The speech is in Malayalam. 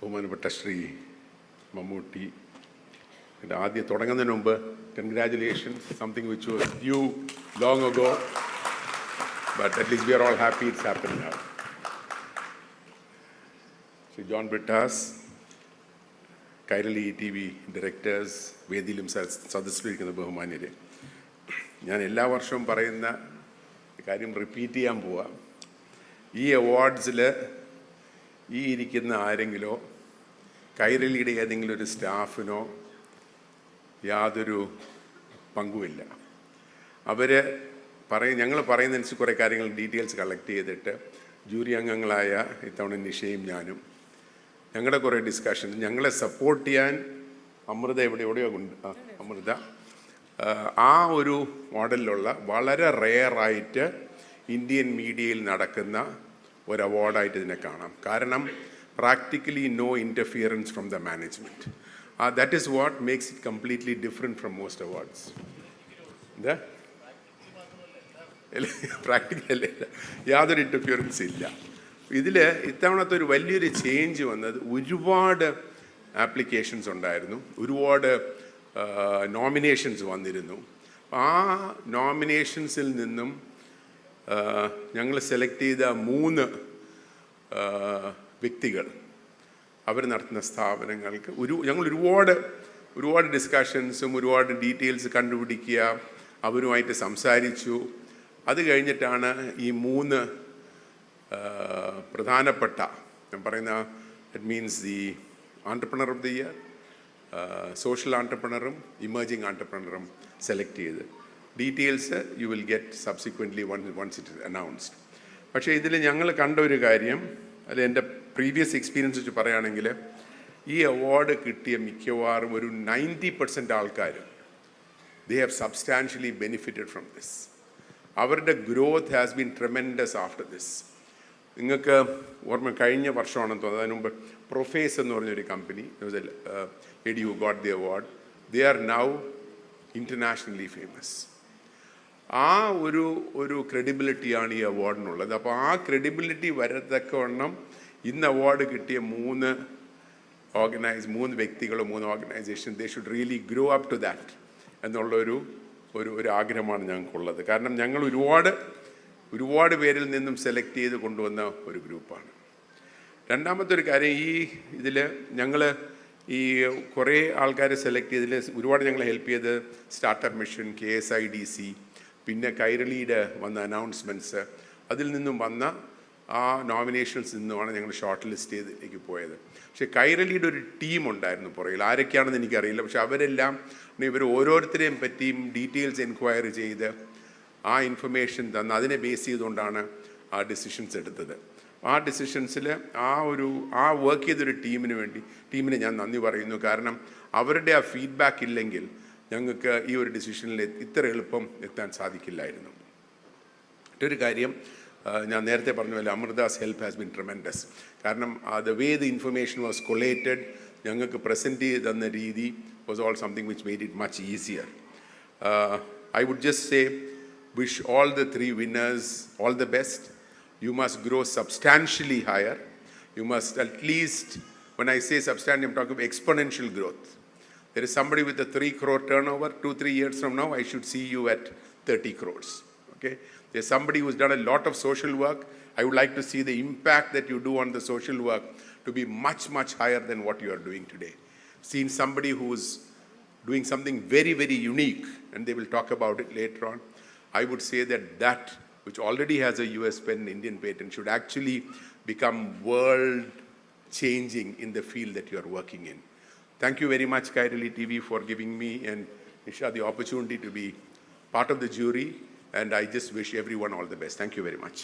ബഹുമാനപ്പെട്ട ശ്രീ മമ്മൂട്ടി, എൻ്റെ ആദ്യം തുടങ്ങുന്നതിന് മുമ്പ് congratulations, something which was due long ago, but at least we are all happy it's happening now. Shri John Brittas, Kairali TV directors, വേദിയിലും സദസ്സിലിരിക്കുന്ന ബഹുമാന്യരെ, ഞാൻ എല്ലാ വർഷവും പറയുന്ന കാര്യം റിപ്പീറ്റ് ചെയ്യാൻ പോവാം. ഈ അവാർഡ്സിൽ ഈ ഇരിക്കുന്ന ആരെങ്കിലോ കൈരളിയുടെ ഏതെങ്കിലും ഒരു സ്റ്റാഫിനോ യാതൊരു പങ്കുമില്ല. ഞങ്ങൾ പറയുന്നതനുസരിച്ച് കുറേ കാര്യങ്ങൾ ഡീറ്റെയിൽസ് കളക്ട് ചെയ്തിട്ട് ജൂറി അംഗങ്ങളായ ഇത്തവണ നിഷയും ഞാനും ഞങ്ങളുടെ കുറേ ഡിസ്കഷൻ, ഞങ്ങളെ സപ്പോർട്ട് ചെയ്യാൻ അമൃത എവിടെയോ ഉണ്ട്, അമൃത ആ ഒരു മോഡലിലുള്ള വളരെ റെയറായിട്ട് ഇന്ത്യൻ മീഡിയയിൽ നടക്കുന്ന ഒരു അവാർഡായിട്ട് ഇതിനെ കാണാം. കാരണം practically no interference from the management. That is what makes it completely different from most awards. എന്താ പ്രാക്ടിക്കലല്ലേ, യാതൊരു ഇൻ്റർഫിയറൻസ് ഇല്ല. ഇതിൽ ഇത്തവണത്തെ ഒരു വലിയൊരു ചേഞ്ച് വന്നത്, ഒരുപാട് ആപ്ലിക്കേഷൻസ് ഉണ്ടായിരുന്നു, ഒരുപാട് നോമിനേഷൻസ് വന്നിരുന്നു. ആ നോമിനേഷൻസിൽ നിന്നും ഞങ്ങൾ സെലക്ട് ചെയ്ത 3 വ്യക്തികൾ, അവർ നടത്തുന്ന സ്ഥാപനങ്ങൾക്ക് ഞങ്ങൾ ഒരുപാട് ഡിസ്കഷൻസും ഒരുപാട് ഡീറ്റെയിൽസ് കണ്ടുപിടിക്കുക, അവരുമായിട്ട് സംസാരിച്ചു. അത് കഴിഞ്ഞിട്ടാണ് ഈ 3 പ്രധാനപ്പെട്ട, ഞാൻ പറയുന്ന it means the entrepreneur of the year, social ആൻട്രപ്രണറും ഇമേർജിങ് ആൻട്രപ്രണറും സെലക്ട് ചെയ്ത്. Details you will get subsequently once it is announced. പക്ഷേ ഇതിൽ ഞങ്ങൾ കണ്ട ഒരു കാര്യം, അത് എൻ്റെ പ്രീവിയസ് എക്സ്പീരിയൻസ് വെച്ച് പറയുകയാണെങ്കിൽ, ഈ അവാർഡ് കിട്ടിയ മിക്കവാറും ഒരു 90% ആൾക്കാർ they have substantially benefited from this. അവരുടെ growth has been tremendous after this. നിങ്ങൾക്ക് ഓർമ്മ, കഴിഞ്ഞ വർഷമാണെന്ന് തോന്നുന്നത്, അതിന് മുമ്പ് പ്രൊഫേസ് എന്ന് പറഞ്ഞൊരു കമ്പനി, എഡി who got the award, they are now internationally famous. ആ ഒരു ക്രെഡിബിലിറ്റിയാണ് ഈ അവാർഡിനുള്ളത്. അപ്പോൾ ആ ക്രെഡിബിലിറ്റി വരത്തക്കവണ്ണം ഇന്ന് അവാർഡ് കിട്ടിയ 3 വ്യക്തികളോ 3 organisation, they should really grow up to that എന്നുള്ളൊരു ആഗ്രഹമാണ് ഞങ്ങൾക്കുള്ളത്. കാരണം ഞങ്ങൾ ഒരുപാട് പേരിൽ നിന്നും സെലക്ട് ചെയ്ത് കൊണ്ടുവന്ന ഒരു ഗ്രൂപ്പാണ്. രണ്ടാമത്തെ ഒരു കാര്യം, ഇതിൽ ഞങ്ങൾ കുറേ ആൾക്കാരെ സെലക്ട് ചെയ്തതിൽ ഒരുപാട് ഞങ്ങളെ ഹെൽപ്പ് ചെയ്ത് സ്റ്റാർട്ടപ്പ് മിഷൻ, KSIDC, പിന്നെ കൈരളിയുടെ വന്ന അനൗൺസ്മെൻറ്റ്സ്, അതിൽ നിന്നും വന്ന ആ നോമിനേഷൻസ് നിന്നുമാണ് ഞങ്ങൾ ഷോർട്ട് ലിസ്റ്റ് ചെയ്തിലേക്ക് പോയത്. പക്ഷേ കൈരളിയുടെ ഒരു ടീം ഉണ്ടായിരുന്നു പുറകിൽ, ആരൊക്കെയാണെന്ന് എനിക്കറിയില്ല. പക്ഷെ അവരെല്ലാം ഇവർ ഓരോരുത്തരെയും പറ്റിയും ഡീറ്റെയിൽസ് എൻക്വയറി ചെയ്ത് ആ ഇൻഫർമേഷൻ തന്ന് അതിനെ ബേസ് ചെയ്തുകൊണ്ടാണ് ആ ഡിസിഷൻസ് എടുത്തത്. ആ ഡിസിഷൻസിൽ ആ വർക്ക് ചെയ്തൊരു ടീമിന് ഞാൻ നന്ദി പറയുന്നു. കാരണം അവരുടെ ആ ഫീഡ്ബാക്ക് ഇല്ലെങ്കിൽ ഞങ്ങൾക്ക് ഈ ഒരു ഡിസിഷനിൽ ഇത്ര എളുപ്പം എത്താൻ സാധിക്കില്ലായിരുന്നു. മറ്റൊരു കാര്യം, ഞാൻ നേരത്തെ പറഞ്ഞ പോലെ Amrita's help has been tremendous. കാരണം the way the information was collated, ഞങ്ങൾക്ക് പ്രസൻറ്റ് ചെയ്ത് തന്ന രീതി was all something which made it much easier. I would just say, wish all the 3 winners all the best. You must grow substantially higher. You must at least, when I say substantial, I'm talking about exponential growth. There is somebody with a 3 crore turnover. 2-3 years from now, I should see you at 30 crores. Okay? There's somebody who's done a lot of social work. I would like to see the impact that you do on the social work to be much, much higher than what you are doing today. Seen somebody who's doing something very, very unique, and they will talk about it later on. I would say that which already has a US patent, Indian patent, should actually become world changing in the field that you are working in. Thank you very much, Khairali TV, for giving me and Nisha the opportunity to be part of the jury, and I just wish everyone all the best. Thank you very much.